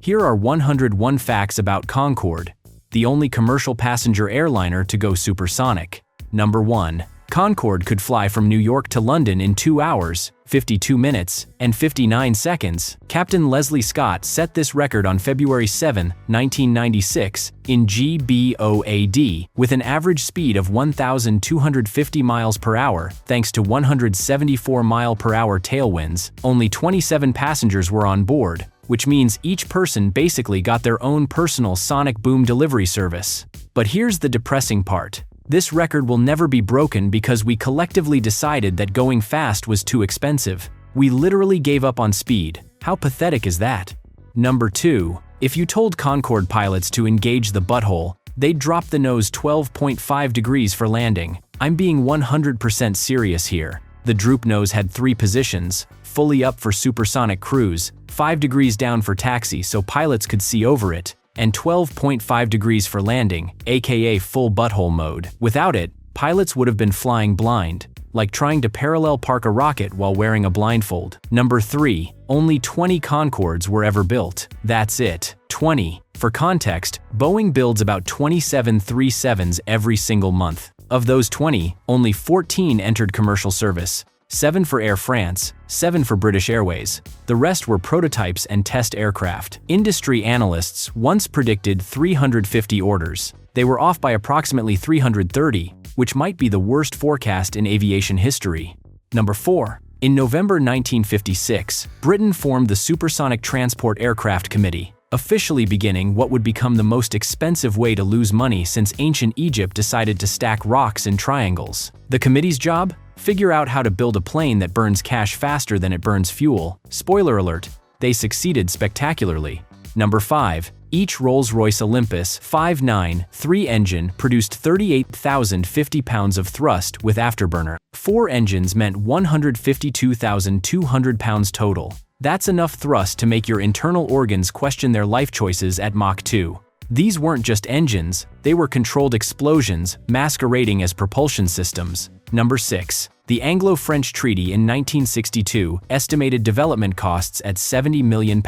Here are 101 facts about Concorde, the only commercial passenger airliner to go supersonic. Number 1. Concorde could fly from New York to London in 2 hours, 52 minutes, and 59 seconds. Captain Leslie Scott set this record on February 7, 1996, in GBOAD, with an average speed of 1,250 miles per hour, thanks to 174 mile-per-hour tailwinds. Only 27 passengers were on board, which means each person basically got their own personal sonic boom delivery service. But here's the depressing part. This record will never be broken because we collectively decided that going fast was too expensive. We literally gave up on speed. How pathetic is that? Number 2. If you told Concorde pilots to engage the butthole, they'd drop the nose 12.5 degrees for landing. I'm being 100% serious here. The droop nose had 3 positions: fully up for supersonic cruise, 5 degrees down for taxi so pilots could see over it, and 12.5 degrees for landing, aka full butthole mode. Without it, pilots would have been flying blind, like trying to parallel park a rocket while wearing a blindfold. Number 3. Only 20 Concordes were ever built. That's it. 20. For context, Boeing builds about 27 737s every single month. Of those 20, only 14 entered commercial service. 7 for Air France, 7 for British Airways. The rest were prototypes and test aircraft. Industry analysts once predicted 350 orders. They were off by approximately 330, which might be the worst forecast in aviation history. Number 4. In November 1956, Britain formed the Supersonic Transport Aircraft Committee, officially beginning what would become the most expensive way to lose money since ancient Egypt decided to stack rocks in triangles. The committee's job? Figure out how to build a plane that burns cash faster than it burns fuel. Spoiler alert, they succeeded spectacularly. Number 5. Each Rolls-Royce Olympus 5.9 3-engine produced 38,050 pounds of thrust with afterburner. 4 engines meant 152,200 pounds total. That's enough thrust to make your internal organs question their life choices at Mach 2. These weren't just engines, they were controlled explosions masquerading as propulsion systems. Number 6. The Anglo-French Treaty in 1962 estimated development costs at £70 million.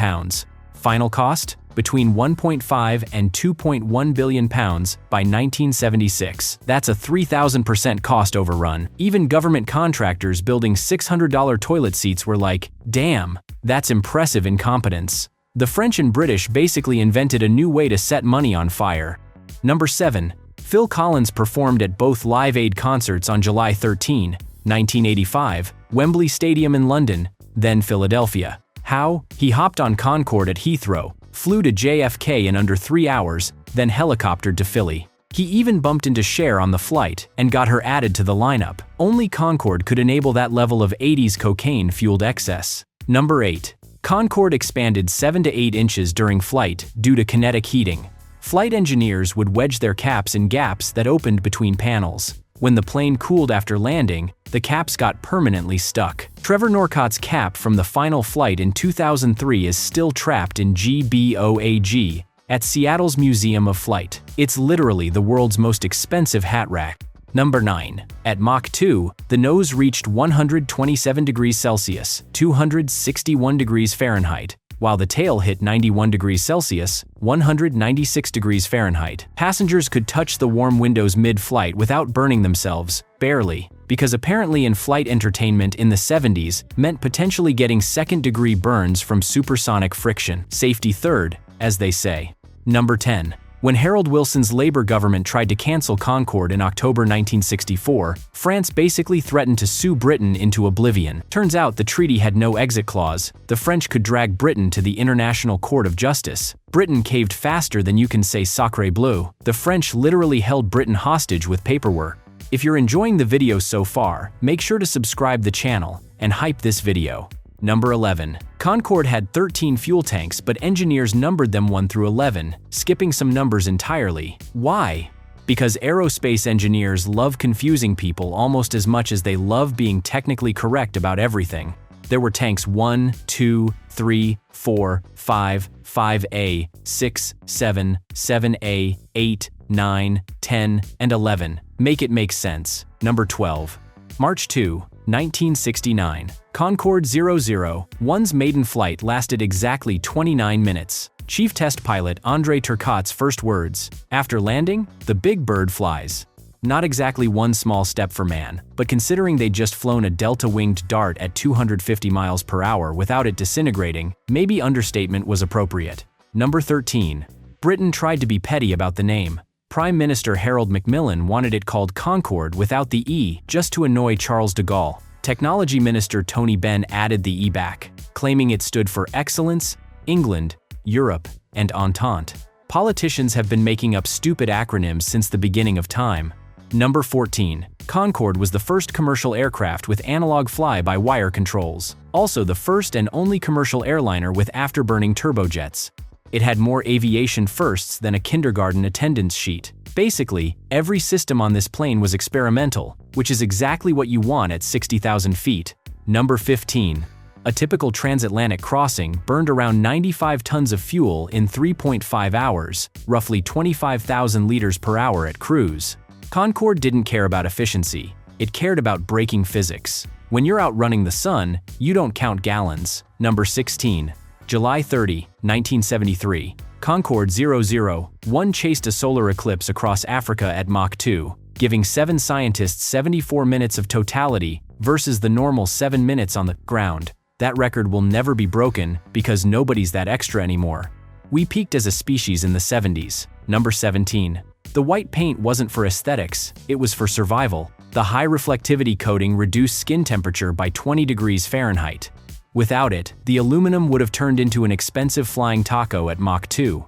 Final cost? Between £1.5 and £2.1 billion by 1976. That's a 3,000% cost overrun. Even government contractors building $600 toilet seats were like, damn, that's impressive incompetence. The French and British basically invented a new way to set money on fire. Number 7. Phil Collins performed at both Live Aid concerts on July 13, 1985, Wembley Stadium in London, then Philadelphia. How? He hopped on Concorde at Heathrow, flew to JFK in under 3 hours, then helicoptered to Philly. He even bumped into Cher on the flight and got her added to the lineup. Only Concorde could enable that level of 80s cocaine-fueled excess. Number 8. Concorde expanded 7 to 8 inches during flight due to kinetic heating. Flight engineers would wedge their caps in gaps that opened between panels. When the plane cooled after landing, the caps got permanently stuck. Trevor Norcott's cap from the final flight in 2003 is still trapped in GBOAG at Seattle's Museum of Flight. It's literally the world's most expensive hat rack. Number 9. At Mach 2, the nose reached 127 degrees Celsius, 261 degrees Fahrenheit, while the tail hit 91 degrees Celsius, 196 degrees Fahrenheit. Passengers could touch the warm windows mid-flight without burning themselves, barely, because apparently in-flight entertainment in the 70s meant potentially getting second-degree burns from supersonic friction. Safety third, as they say. Number 10. When Harold Wilson's Labour government tried to cancel Concorde in October 1964, France basically threatened to sue Britain into oblivion. Turns out the treaty had no exit clause. The French could drag Britain to the International Court of Justice. Britain caved faster than you can say sacré bleu. The French literally held Britain hostage with paperwork. If you're enjoying the video so far, make sure to subscribe the channel and hype this video. Number 11. Concorde had 13 fuel tanks, but engineers numbered them 1 through 11, skipping some numbers entirely. Why? Because aerospace engineers love confusing people almost as much as they love being technically correct about everything. There were tanks 1, 2, 3, 4, 5, 5A, 6, 7, 7A, 8, 9, 10, and 11. Make it make sense. Number 12. March 2, 1969. Concorde 001's maiden flight lasted exactly 29 minutes. Chief Test Pilot Andrei Turcotte's first words: "After landing, the big bird flies." Not exactly one small step for man, but considering they'd just flown a delta-winged dart at 250 miles per hour without it disintegrating, maybe understatement was appropriate. Number 13. Britain tried to be petty about the name. Prime Minister Harold Macmillan wanted it called Concorde without the E, just to annoy Charles de Gaulle. Technology Minister Tony Benn added the E back, claiming it stood for Excellence, England, Europe, and Entente. Politicians have been making up stupid acronyms since the beginning of time. Number 14. Concorde was the first commercial aircraft with analog fly-by-wire controls, also the first and only commercial airliner with afterburning turbojets. It had more aviation firsts than a kindergarten attendance sheet. Basically, every system on this plane was experimental, which is exactly what you want at 60,000 feet. Number 15. A typical transatlantic crossing burned around 95 tons of fuel in 3.5 hours, roughly 25,000 liters per hour at cruise. Concorde didn't care about efficiency, it cared about breaking physics. When you're outrunning the sun, you don't count gallons. Number 16. July 30, 1973. Concorde 001 chased a solar eclipse across Africa at Mach 2, giving 7 scientists 74 minutes of totality versus the normal 7 minutes on the ground. That record will never be broken because nobody's that extra anymore. We peaked as a species in the 70s. Number 17. The white paint wasn't for aesthetics, it was for survival. The high reflectivity coating reduced skin temperature by 20 degrees Fahrenheit. Without it, the aluminum would have turned into an expensive flying taco at Mach 2.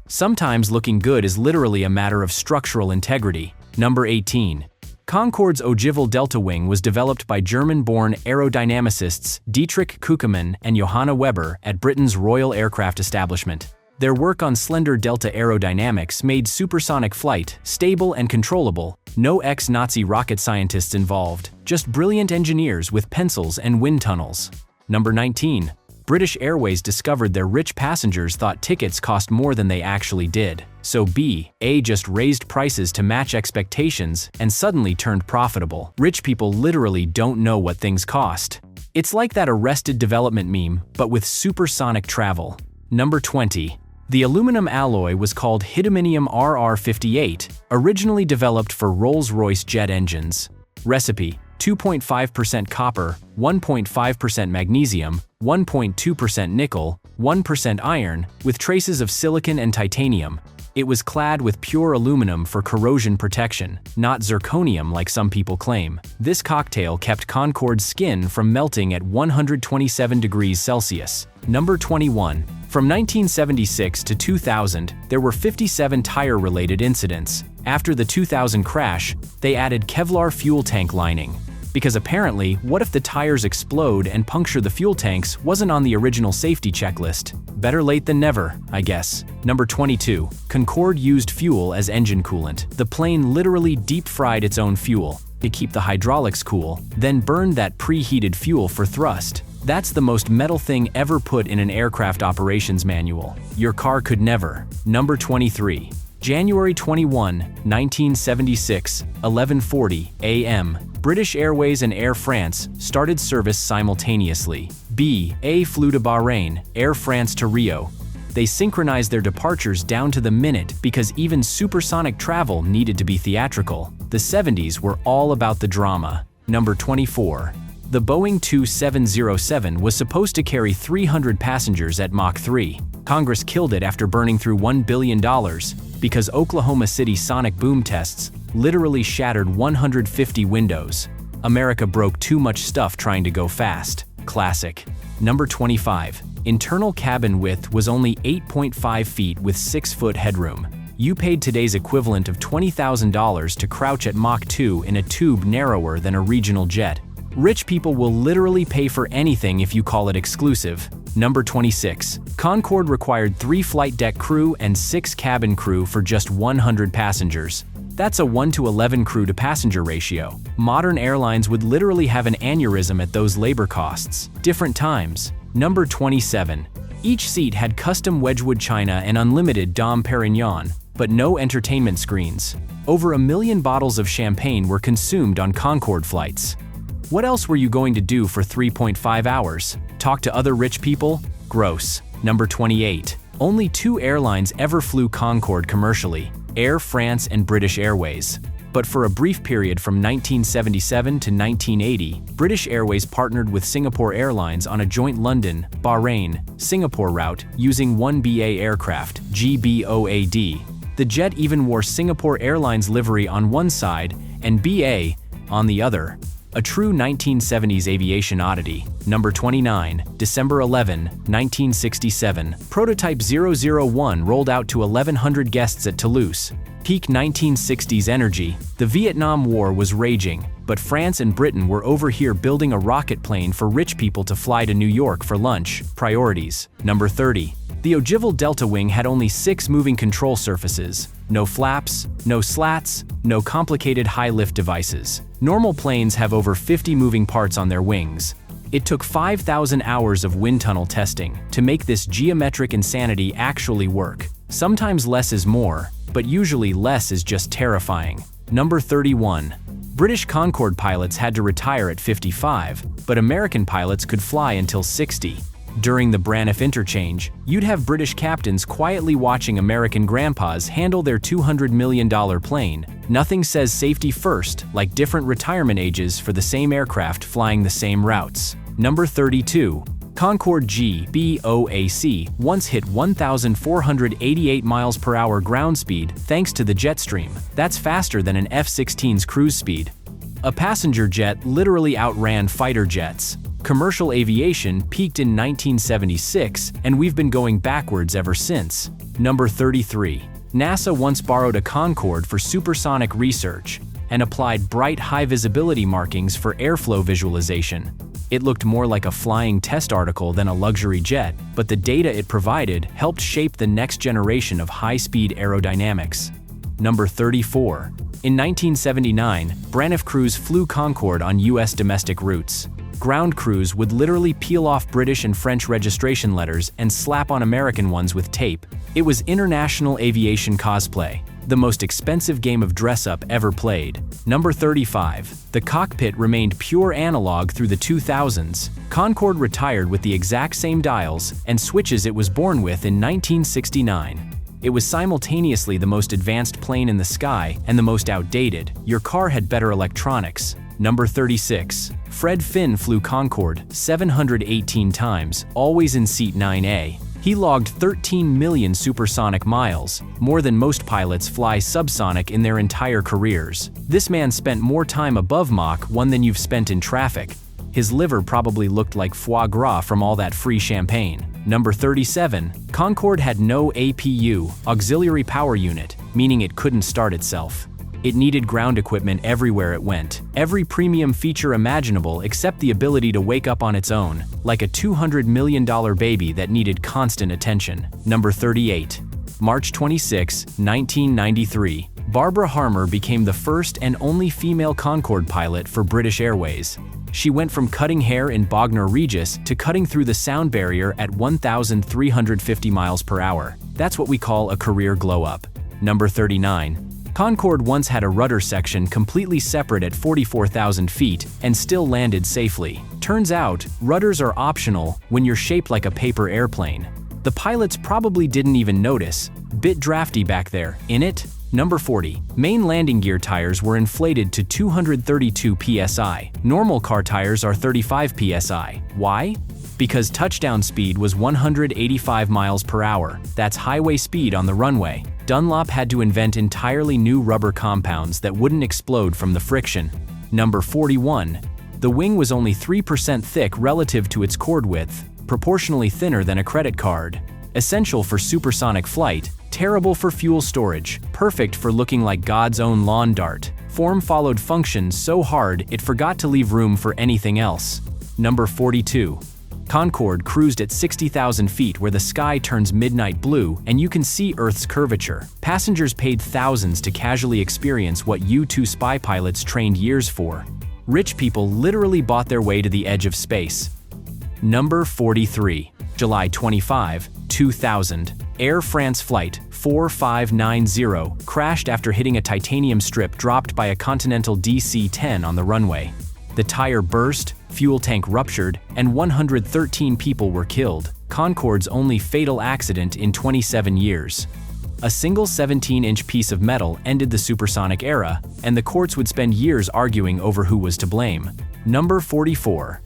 Sometimes looking good is literally a matter of structural integrity. Number 18. Concorde's ogival delta wing was developed by German-born aerodynamicists Dietrich Kuckemann and Johanna Weber at Britain's Royal Aircraft Establishment. Their work on slender delta aerodynamics made supersonic flight stable and controllable. No ex-Nazi rocket scientists involved, just brilliant engineers with pencils and wind tunnels. Number 19. British Airways discovered their rich passengers thought tickets cost more than they actually did. So A just raised prices to match expectations and suddenly turned profitable. Rich people literally don't know what things cost. It's like that Arrested Development meme, but with supersonic travel. Number 20. The aluminum alloy was called Hydaminium RR58, originally developed for Rolls-Royce jet engines. Recipe: 2.5% copper, 1.5% magnesium, 1.2% nickel, 1% iron, with traces of silicon and titanium. It was clad with pure aluminum for corrosion protection, not zirconium like some people claim. This cocktail kept Concorde's skin from melting at 127 degrees Celsius. Number 21. From 1976 to 2000, there were 57 tire-related incidents. After the 2000 crash, they added Kevlar fuel tank lining. Because apparently, what if the tires explode and puncture the fuel tanks wasn't on the original safety checklist? Better late than never, I guess. Number 22. Concorde used fuel as engine coolant. The plane literally deep-fried its own fuel to keep the hydraulics cool, then burned that preheated fuel for thrust. That's the most metal thing ever put in an aircraft operations manual. Your car could never. Number 23. January 21, 1976, 11:40 a.m. British Airways and Air France started service simultaneously. A flew to Bahrain, Air France to Rio. They synchronized their departures down to the minute because even supersonic travel needed to be theatrical. The 70s were all about the drama. Number 24. The Boeing 2707 was supposed to carry 300 passengers at Mach 3. Congress killed it after burning through $1 billion because Oklahoma City sonic boom tests literally shattered 150 windows. America broke too much stuff trying to go fast. Classic. Number 25. Internal cabin width was only 8.5 feet with 6-foot headroom. You paid today's equivalent of $20,000 to crouch at Mach 2 in a tube narrower than a regional jet. Rich people will literally pay for anything if you call it exclusive. Number 26. Concorde required 3 flight deck crew and 6 cabin crew for just 100 passengers. That's a 1:11 crew to passenger ratio. Modern airlines would literally have an aneurysm at those labor costs. Different times. Number 27. Each seat had custom Wedgwood china and unlimited Dom Perignon, but no entertainment screens. Over 1 million bottles of champagne were consumed on Concorde flights. What else were you going to do for 3.5 hours? Talk to other rich people? Gross. Number 28. Only two airlines ever flew Concorde commercially, Air France and British Airways. But for a brief period from 1977 to 1980, British Airways partnered with Singapore Airlines on a joint London, Bahrain, Singapore route using one BA aircraft, GBOAD. The jet even wore Singapore Airlines livery on one side and BA on the other. A true 1970s aviation oddity. Number 29, December 11, 1967. Prototype 001 rolled out to 1,100 guests at Toulouse. Peak 1960s energy. The Vietnam War was raging, but France and Britain were over here building a rocket plane for rich people to fly to New York for lunch. Priorities. Number 30. The ogival delta wing had only 6 moving control surfaces. No flaps, no slats, no complicated high-lift devices. Normal planes have over 50 moving parts on their wings. It took 5,000 hours of wind tunnel testing to make this geometric insanity actually work. Sometimes less is more, but usually less is just terrifying. Number 31. British Concorde pilots had to retire at 55, but American pilots could fly until 60. During the Braniff interchange, you'd have British captains quietly watching American grandpas handle their $200 million plane. Nothing says safety first like different retirement ages for the same aircraft flying the same routes. Number 32. Concorde GBOAC once hit 1,488 miles per hour ground speed thanks to the jet stream. That's faster than an F-16's cruise speed. A passenger jet literally outran fighter jets. Commercial aviation peaked in 1976, and we've been going backwards ever since. Number 33. NASA once borrowed a Concorde for supersonic research and applied bright high-visibility markings for airflow visualization. It looked more like a flying test article than a luxury jet, but the data it provided helped shape the next generation of high-speed aerodynamics. Number 34. In 1979, Braniff crews flew Concorde on U.S. domestic routes. Ground crews would literally peel off British and French registration letters and slap on American ones with tape. It was international aviation cosplay, the most expensive game of dress-up ever played. Number 35. The cockpit remained pure analog through the 2000s. Concorde retired with the exact same dials and switches it was born with in 1969. It was simultaneously the most advanced plane in the sky and the most outdated. Your car had better electronics. Number 36. Fred Finn flew Concorde 718 times, always in seat 9A. He logged 13 million supersonic miles, more than most pilots fly subsonic in their entire careers. This man spent more time above Mach 1 than you've spent in traffic. His liver probably looked like foie gras from all that free champagne. Number 37. Concorde had no APU, auxiliary power unit, meaning it couldn't start itself. It needed ground equipment everywhere it went. Every premium feature imaginable except the ability to wake up on its own, like a $200 million baby that needed constant attention. Number 38. March 26, 1993. Barbara Harmer became the first and only female Concorde pilot for British Airways. She went from cutting hair in Bognor Regis to cutting through the sound barrier at 1,350 miles per hour. That's what we call a career glow-up. Number 39. Concorde once had a rudder section completely separate at 44,000 feet and still landed safely. Turns out, rudders are optional when you're shaped like a paper airplane. The pilots probably didn't even notice. Bit drafty back there, innit? Number 40. Main landing gear tires were inflated to 232 psi. Normal car tires are 35 psi. Why? Because touchdown speed was 185 miles per hour. That's highway speed on the runway. Dunlop had to invent entirely new rubber compounds that wouldn't explode from the friction. Number 41. The wing was only 3% thick relative to its chord width, proportionally thinner than a credit card. Essential for supersonic flight, terrible for fuel storage, perfect for looking like God's own lawn dart. Form followed function so hard it forgot to leave room for anything else. Number 42. Concorde cruised at 60,000 feet where the sky turns midnight blue and you can see Earth's curvature. Passengers paid thousands to casually experience what U-2 spy pilots trained years for. Rich people literally bought their way to the edge of space. Number 43. July 25, 2000. Air France Flight 4590 crashed after hitting a titanium strip dropped by a Continental DC-10 on the runway. The tire burst, fuel tank ruptured, and 113 people were killed. Concorde's only fatal accident in 27 years. A single 17-inch piece of metal ended the supersonic era, and the courts would spend years arguing over who was to blame. Number 44.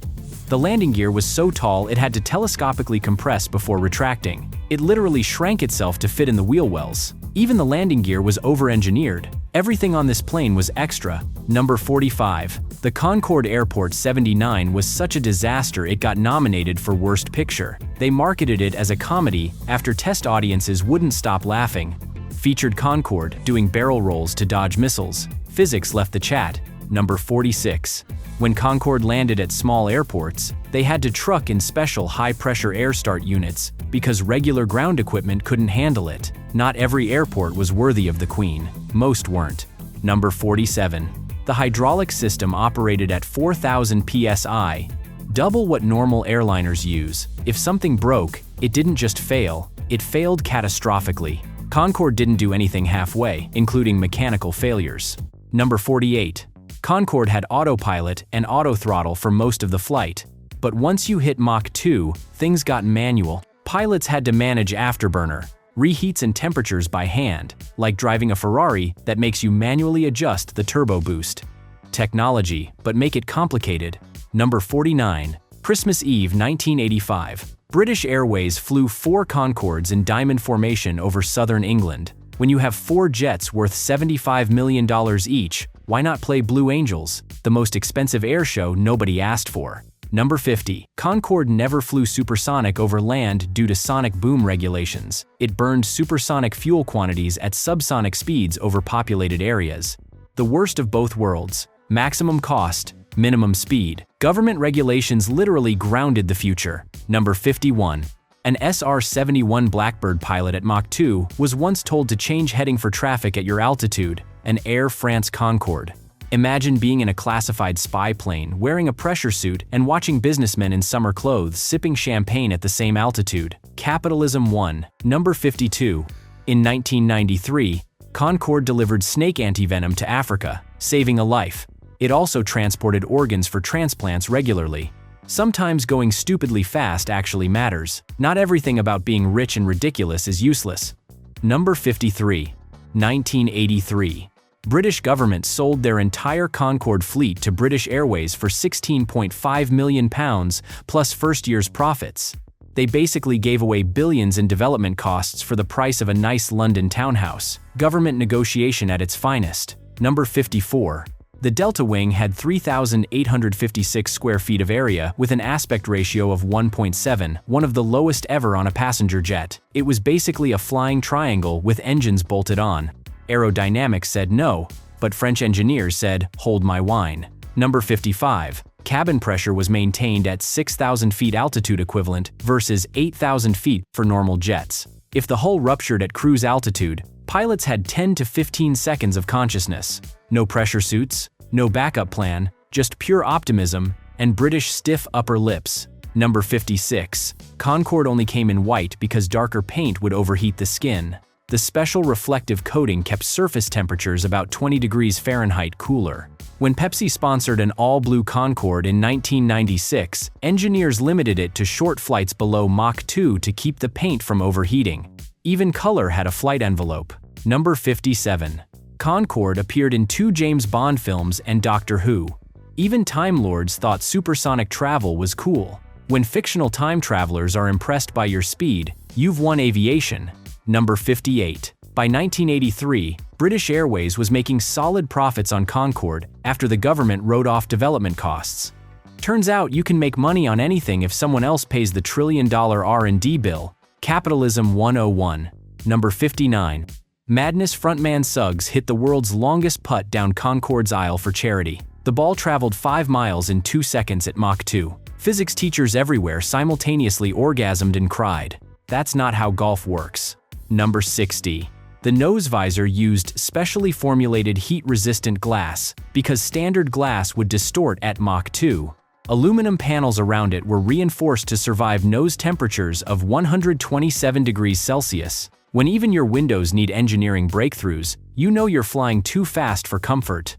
The landing gear was so tall it had to telescopically compress before retracting. It literally shrank itself to fit in the wheel wells. Even the landing gear was over-engineered. Everything on this plane was extra. Number 45. The Concorde Airport 79 was such a disaster it got nominated for Worst Picture. They marketed it as a comedy after test audiences wouldn't stop laughing. Featured Concorde doing barrel rolls to dodge missiles. Physics left the chat. Number 46. When Concorde landed at small airports, they had to truck in special high-pressure air start units because regular ground equipment couldn't handle it. Not every airport was worthy of the Queen. Most weren't. Number 47. The hydraulic system operated at 4,000 psi, double what normal airliners use. If something broke, it didn't just fail, it failed catastrophically. Concorde didn't do anything halfway, including mechanical failures. Number 48. Concorde had autopilot and autothrottle for most of the flight. But once you hit Mach 2, things got manual. Pilots had to manage afterburner, reheats and temperatures by hand, like driving a Ferrari that makes you manually adjust the turbo boost. Technology, but make it complicated. Number 49. Christmas Eve 1985. British Airways flew 4 Concordes in diamond formation over southern England. When you have 4 jets worth $75 million each, why not play Blue Angels, the most expensive air show nobody asked for? Number 50. Concorde never flew supersonic over land due to sonic boom regulations. It burned supersonic fuel quantities at subsonic speeds over populated areas. The worst of both worlds. Maximum cost, minimum speed. Government regulations literally grounded the future. Number 51. An SR-71 Blackbird pilot at Mach 2 was once told to change heading for traffic at your altitude, an Air France Concorde. Imagine being in a classified spy plane, wearing a pressure suit, and watching businessmen in summer clothes sipping champagne at the same altitude. Capitalism won. Number 52. In 1993, Concorde delivered snake antivenom to Africa, saving a life. It also transported organs for transplants regularly. Sometimes going stupidly fast actually matters. Not everything about being rich and ridiculous is useless. Number 53. 1983. British government sold their entire Concorde fleet to British Airways for £16.5 million plus first year's profits. They basically gave away billions in development costs for the price of a nice London townhouse. Government negotiation at its finest. Number 54. The Delta Wing had 3,856 square feet of area with an aspect ratio of 1.7, one of the lowest ever on a passenger jet. It was basically a flying triangle with engines bolted on. Aerodynamics said no, but French engineers said, hold my wine. Number 55. Cabin pressure was maintained at 6,000 feet altitude equivalent versus 8,000 feet for normal jets. If the hull ruptured at cruise altitude, pilots had 10 to 15 seconds of consciousness. No pressure suits, no backup plan, just pure optimism and British stiff upper lips. Number 56. Concorde only came in white because darker paint would overheat the skin. The special reflective coating kept surface temperatures about 20 degrees Fahrenheit cooler. When Pepsi sponsored an all-blue Concorde in 1996, engineers limited it to short flights below Mach 2 to keep the paint from overheating. Even color had a flight envelope. Number 57. Concorde appeared in 2 James Bond films and Doctor Who. Even Time Lords thought supersonic travel was cool. When fictional time travelers are impressed by your speed, you've won aviation. Number 58. By 1983, British Airways was making solid profits on Concorde after the government wrote off development costs. Turns out you can make money on anything if someone else pays the $1 trillion R&D bill. Capitalism 101. Number 59. Madness frontman Suggs hit the world's longest putt down Concorde's aisle for charity. The ball traveled 5 miles in 2 seconds at Mach 2. Physics teachers everywhere simultaneously orgasmed and cried. That's not how golf works. Number 60. The nose visor used specially formulated heat-resistant glass because standard glass would distort at Mach 2. Aluminum panels around it were reinforced to survive nose temperatures of 127 degrees Celsius. When even your windows need engineering breakthroughs, you know you're flying too fast for comfort.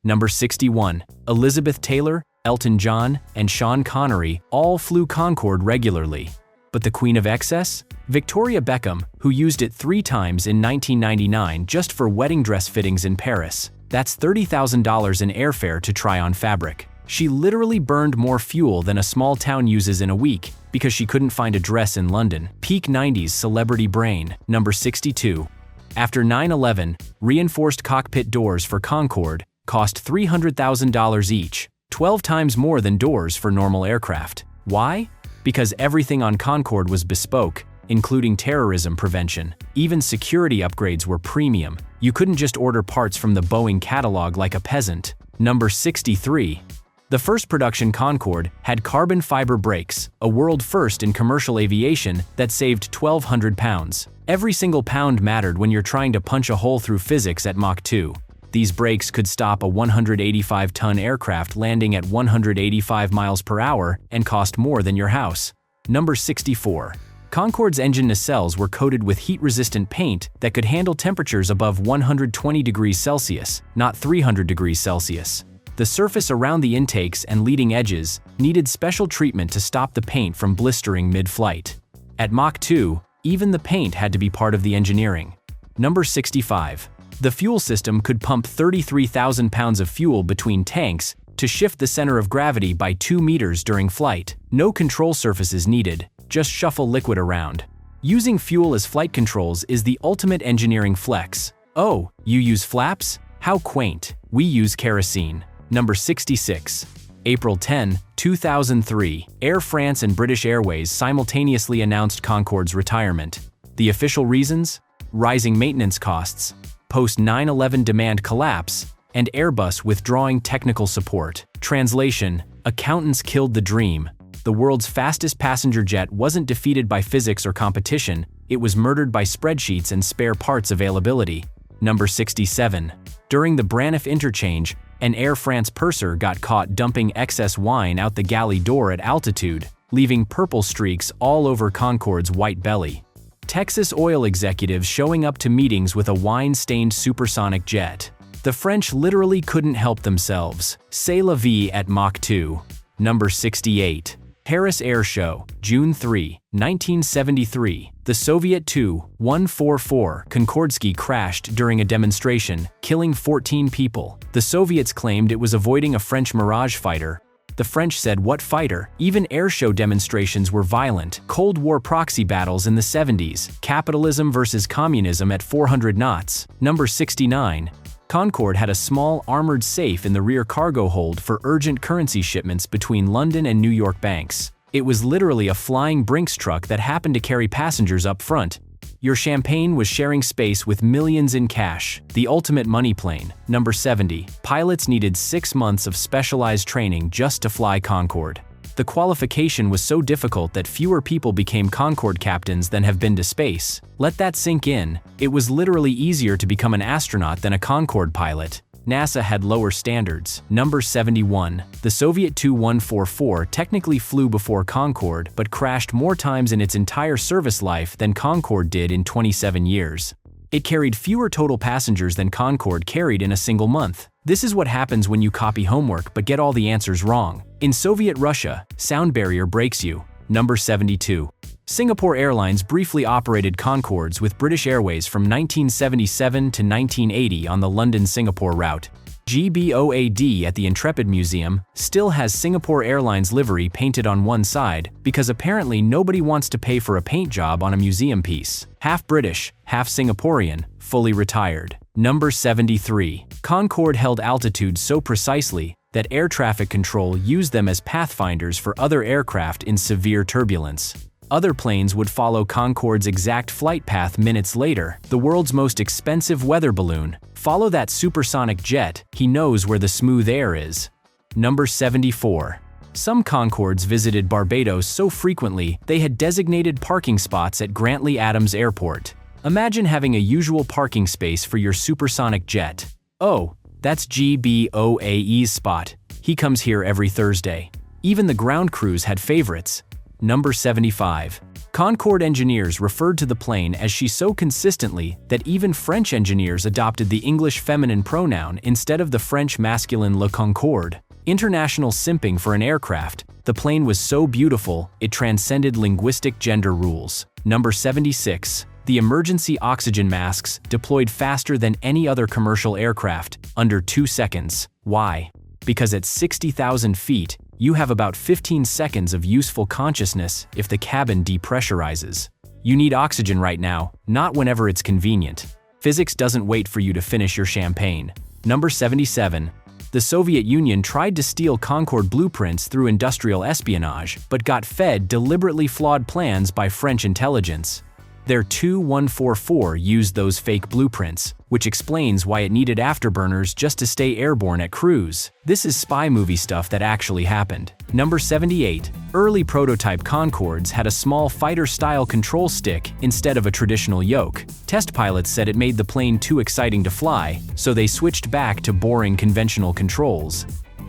Number 61. Elizabeth Taylor, Elton John, and Sean Connery all flew Concorde regularly. But the queen of excess? Victoria Beckham, who used it 3 times in 1999 just for wedding dress fittings in Paris. That's $30,000 in airfare to try on fabric. She literally burned more fuel than a small town uses in a week because she couldn't find a dress in London. Peak 90s celebrity brain. Number 62. After 9/11, reinforced cockpit doors for Concorde cost $300,000 each, 12 times more than doors for normal aircraft. Why? Because everything on Concorde was bespoke, including terrorism prevention. Even security upgrades were premium. You couldn't just order parts from the Boeing catalog like a peasant. Number 63. The first production Concorde had carbon fiber brakes, a world first in commercial aviation that saved 1,200 pounds. Every single pound mattered when you're trying to punch a hole through physics at Mach 2. These brakes could stop a 185-ton aircraft landing at 185 miles per hour and cost more than your house. Number 64. Concorde's engine nacelles were coated with heat-resistant paint that could handle temperatures above 120 degrees Celsius, not 300 degrees Celsius. The surface around the intakes and leading edges needed special treatment to stop the paint from blistering mid-flight. At Mach 2, even the paint had to be part of the engineering. Number 65. The fuel system could pump 33,000 pounds of fuel between tanks to shift the center of gravity by 2 meters during flight. No control surfaces needed, just shuffle liquid around. Using fuel as flight controls is the ultimate engineering flex. Oh, you use flaps? How quaint. We use kerosene. Number 66. April 10, 2003, Air France and British Airways simultaneously announced Concorde's retirement. The official reasons? Rising maintenance costs, post-9/11 demand collapse, and Airbus withdrawing technical support. Translation: accountants killed the dream. The world's fastest passenger jet wasn't defeated by physics or competition, it was murdered by spreadsheets and spare parts availability. Number 67. During the Braniff interchange, an Air France purser got caught dumping excess wine out the galley door at altitude, leaving purple streaks all over Concorde's white belly. Texas oil executives showing up to meetings with a wine-stained supersonic jet. The French literally couldn't help themselves. C'est la vie at Mach 2. Number 68. Paris Air Show, June 3, 1973. The Soviet Tu-144 Concordski crashed during a demonstration, killing 14 people. The Soviets claimed it was avoiding a French Mirage fighter. The French said, "What fighter?" Even airshow demonstrations were violent. Cold War proxy battles in the 70s. Capitalism versus communism at 400 knots. Number 69. Concorde had a small, armored safe in the rear cargo hold for urgent currency shipments between London and New York banks. It was literally a flying Brinks truck that happened to carry passengers up front. Your champagne was sharing space with millions in cash. The ultimate money plane. Number 70. Pilots needed 6 months of specialized training just to fly Concorde. The qualification was so difficult that fewer people became Concorde captains than have been to space. Let that sink in. It was literally easier to become an astronaut than a Concorde pilot. NASA had lower standards. Number 71. The Soviet Tu-144 technically flew before Concorde but crashed more times in its entire service life than Concorde did in 27 years. It carried fewer total passengers than Concorde carried in a single month. This is what happens when you copy homework but get all the answers wrong. In Soviet Russia, sound barrier breaks you. Number 72. Singapore Airlines briefly operated Concordes with British Airways from 1977 to 1980 on the London-Singapore route. GBOAD at the Intrepid Museum still has Singapore Airlines livery painted on one side because apparently nobody wants to pay for a paint job on a museum piece. Half British, half Singaporean, fully retired. Number 73. Concorde held altitude so precisely that air traffic control used them as pathfinders for other aircraft in severe turbulence. Other planes would follow Concorde's exact flight path minutes later. The world's most expensive weather balloon. Follow that supersonic jet, he knows where the smooth air is. Number 74. Some Concordes visited Barbados so frequently they had designated parking spots at Grantley Adams Airport. Imagine having a usual parking space for your supersonic jet. Oh, that's GBOAE's spot. He comes here every Thursday. Even the ground crews had favorites. Number 75. Concorde engineers referred to the plane as she so consistently that even French engineers adopted the English feminine pronoun instead of the French masculine le Concorde. International simping for an aircraft The plane was so beautiful, it transcended linguistic gender rules. Number 76. The emergency oxygen masks deployed faster than any other commercial aircraft, under 2 seconds. Why? Because at 60,000 feet, you have about 15 seconds of useful consciousness if the cabin depressurizes. You need oxygen right now, not whenever it's convenient. Physics doesn't wait for you to finish your champagne. Number 77. The Soviet Union tried to steal Concorde blueprints through industrial espionage, but got fed deliberately flawed plans by French intelligence. Their Tu-144 used those fake blueprints, which explains why it needed afterburners just to stay airborne at cruise. This is spy movie stuff that actually happened. Number 78. Early prototype Concordes had a small fighter-style control stick instead of a traditional yoke. Test pilots said it made the plane too exciting to fly, so they switched back to boring conventional controls.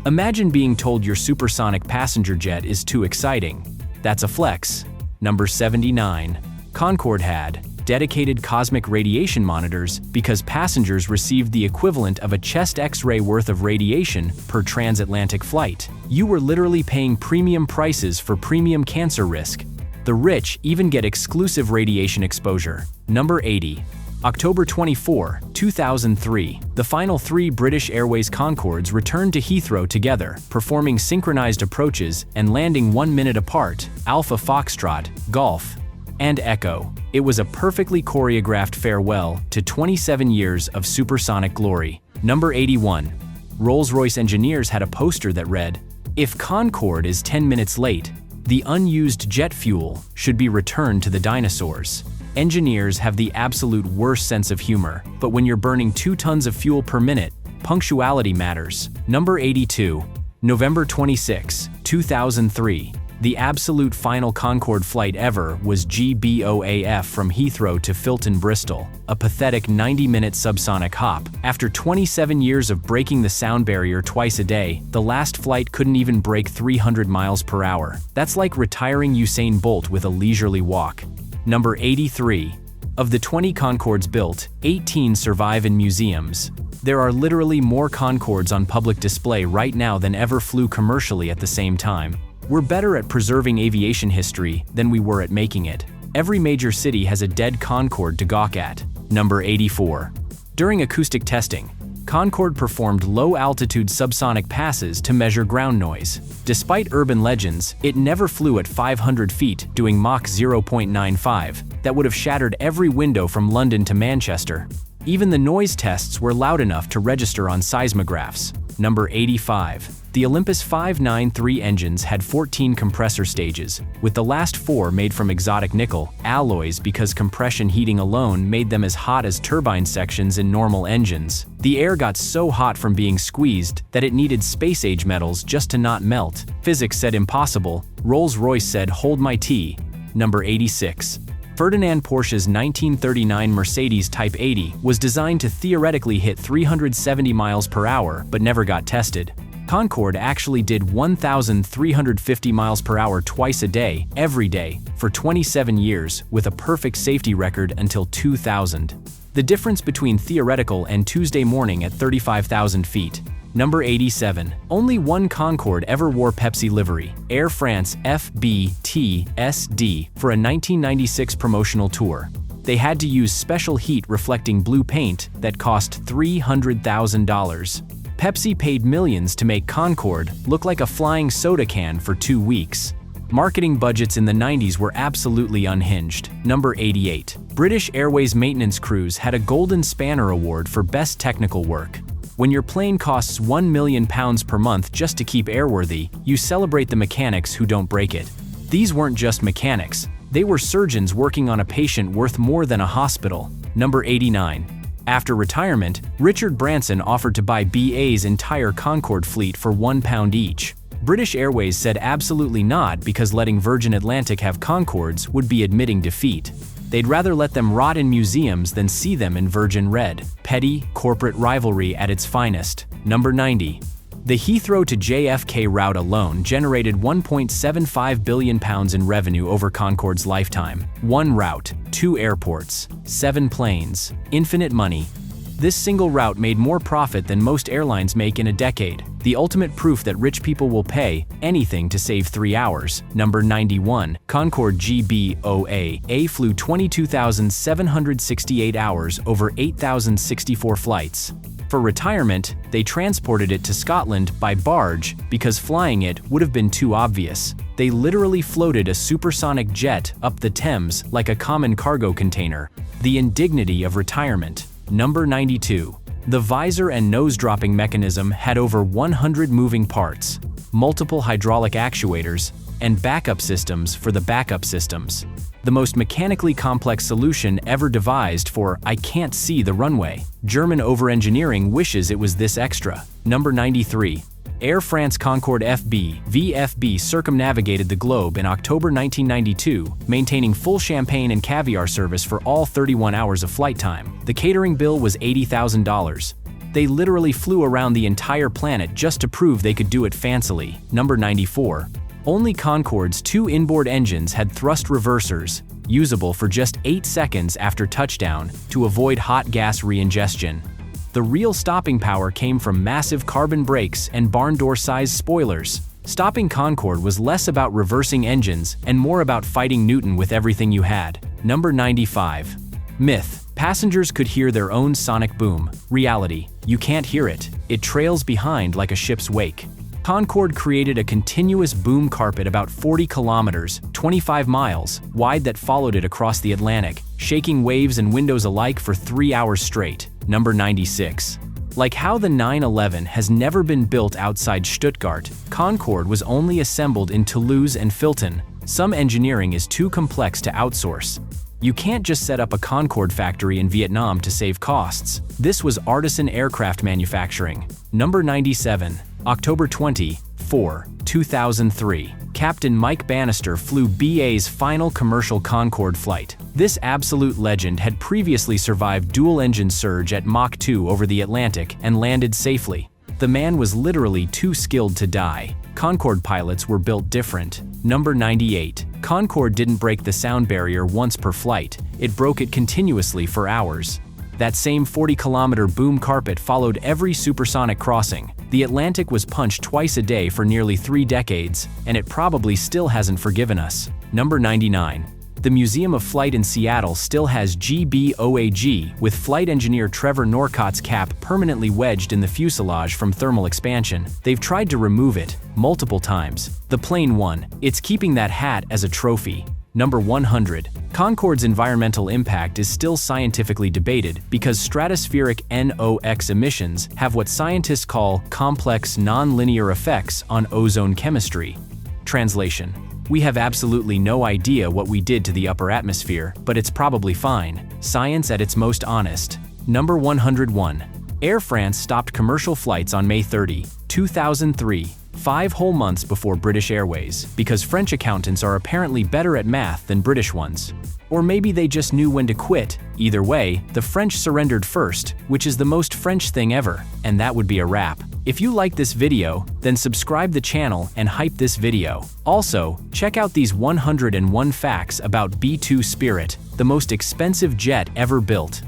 Imagine being told your supersonic passenger jet is too exciting. That's a flex. Number 79. Concorde had dedicated cosmic radiation monitors because passengers received the equivalent of a chest X-ray worth of radiation per transatlantic flight. You were literally paying premium prices for premium cancer risk. The rich even get exclusive radiation exposure. Number 80. October 24, 2003, the final 3 British Airways Concordes returned to Heathrow together, performing synchronized approaches and landing 1 minute apart, Alpha Foxtrot, Golf, and Echo. It was a perfectly choreographed farewell to 27 years of supersonic glory. Number 81. Rolls-Royce engineers had a poster that read, "If Concorde is 10 minutes late, the unused jet fuel should be returned to the dinosaurs." Engineers have the absolute worst sense of humor, but when you're burning 2 tons of fuel per minute, punctuality matters. Number 82. November 26, 2003. The absolute final Concorde flight ever was GBOAF from Heathrow to Filton, Bristol, a pathetic 90-minute subsonic hop. After 27 years of breaking the sound barrier twice a day, the last flight couldn't even break 300 miles per hour. That's like retiring Usain Bolt with a leisurely walk. Number 83. Of the 20 Concordes built, 18 survive in museums. There are literally more Concordes on public display right now than ever flew commercially at the same time. We're better at preserving aviation history than we were at making it. Every major city has a dead Concorde to gawk at. Number 84. During acoustic testing, Concorde performed low-altitude subsonic passes to measure ground noise. Despite urban legends, it never flew at 500 feet, doing Mach 0.95. That would have shattered every window from London to Manchester. Even the noise tests were loud enough to register on seismographs. Number 85. The Olympus 593 engines had 14 compressor stages, with the last 4 made from exotic nickel alloys because compression heating alone made them as hot as turbine sections in normal engines. The air got so hot from being squeezed that it needed space-age metals just to not melt. Physics said impossible. Rolls-Royce said hold my tea. Number 86. Ferdinand Porsche's 1939 Mercedes Type 80 was designed to theoretically hit 370 miles per hour but never got tested. Concorde actually did 1,350 miles per hour twice a day, every day, for 27 years, with a perfect safety record until 2000. The difference between theoretical and Tuesday morning at 35,000 feet. Number 87. Only one Concorde ever wore Pepsi livery, Air France FBTSD, for a 1996 promotional tour. They had to use special heat-reflecting blue paint that cost $300,000. Pepsi paid millions to make Concorde look like a flying soda can for 2 weeks. Marketing budgets in the 90s were absolutely unhinged. Number 88. British Airways maintenance crews had a Golden Spanner Award for Best Technical Work. When your plane costs £1 million per month just to keep airworthy, you celebrate the mechanics who don't break it. These weren't just mechanics. They were surgeons working on a patient worth more than a hospital. Number 89. After retirement, Richard Branson offered to buy BA's entire Concorde fleet for £1 each. British Airways said absolutely not because letting Virgin Atlantic have Concordes would be admitting defeat. They'd rather let them rot in museums than see them in Virgin Red. Petty, corporate rivalry at its finest. Number 90. The Heathrow to JFK route alone generated £1.75 billion in revenue over Concorde's lifetime. 1 route, 2 airports, 7 planes, infinite money. This single route made more profit than most airlines make in a decade. the ultimate proof that rich people will pay anything to save 3 hours. Number 91. Concorde GBOA flew 22,768 hours over 8,064 flights. For retirement, they transported it to Scotland by barge because flying it would have been too obvious. They literally floated a supersonic jet up the Thames like a common cargo container. The indignity of retirement. Number 92. The visor and nose-dropping mechanism had over 100 moving parts, multiple hydraulic actuators, and backup systems for the backup systems. The most mechanically complex solution ever devised for "I can't see the runway." German over-engineering wishes it was this extra. Number 93. Air France Concorde VFB circumnavigated the globe in October 1992, maintaining full champagne and caviar service for all 31 hours of flight time. The catering bill was $80,000. They literally flew around the entire planet just to prove they could do it fancily. Number 94. Only Concorde's 2 inboard engines had thrust reversers, usable for just 8 seconds after touchdown to avoid hot gas reingestion. The real stopping power came from massive carbon brakes and barn door-sized spoilers. Stopping Concorde was less about reversing engines and more about fighting Newton with everything you had. Number 95. Myth. Passengers could hear their own sonic boom. Reality. You can't hear it. It trails behind like a ship's wake. Concorde created a continuous boom carpet about 40 kilometers, 25 miles, wide that followed it across the Atlantic, shaking waves and windows alike for 3 hours straight. Number 96. Like how the 911 has never been built outside Stuttgart, Concorde was only assembled in Toulouse and Filton. Some engineering is too complex to outsource. You can't just set up a Concorde factory in Vietnam to save costs. This was artisan aircraft manufacturing. Number 97. October 24, 2003. Captain Mike Bannister flew BA's final commercial Concorde flight. This absolute legend had previously survived dual-engine surge at Mach 2 over the Atlantic and landed safely. The man was literally too skilled to die. Concorde pilots were built different. Number 98. Concorde didn't break the sound barrier once per flight. It broke it continuously for hours. That same 40-kilometer boom carpet followed every supersonic crossing. The Atlantic was punched twice a day for nearly 3 decades, and it probably still hasn't forgiven us. Number 99. The Museum of Flight in Seattle still has GBOAG, with flight engineer Trevor Norcott's cap permanently wedged in the fuselage from thermal expansion. They've tried to remove it multiple times. The plane won. It's keeping that hat as a trophy. Number 100. Concorde's environmental impact is still scientifically debated because stratospheric NOx emissions have what scientists call complex non-linear effects on ozone chemistry. Translation. We have absolutely no idea what we did to the upper atmosphere, but it's probably fine. Science at its most honest. Number 101. Air France stopped commercial flights on May 30, 2003. 5 whole months before British Airways, because French accountants are apparently better at math than British ones. Or maybe they just knew when to quit. Either way, the French surrendered first, which is the most French thing ever, and that would be a wrap. If you like this video, then subscribe the channel and hype this video. Also, check out these 101 facts about B-2 Spirit, the most expensive jet ever built.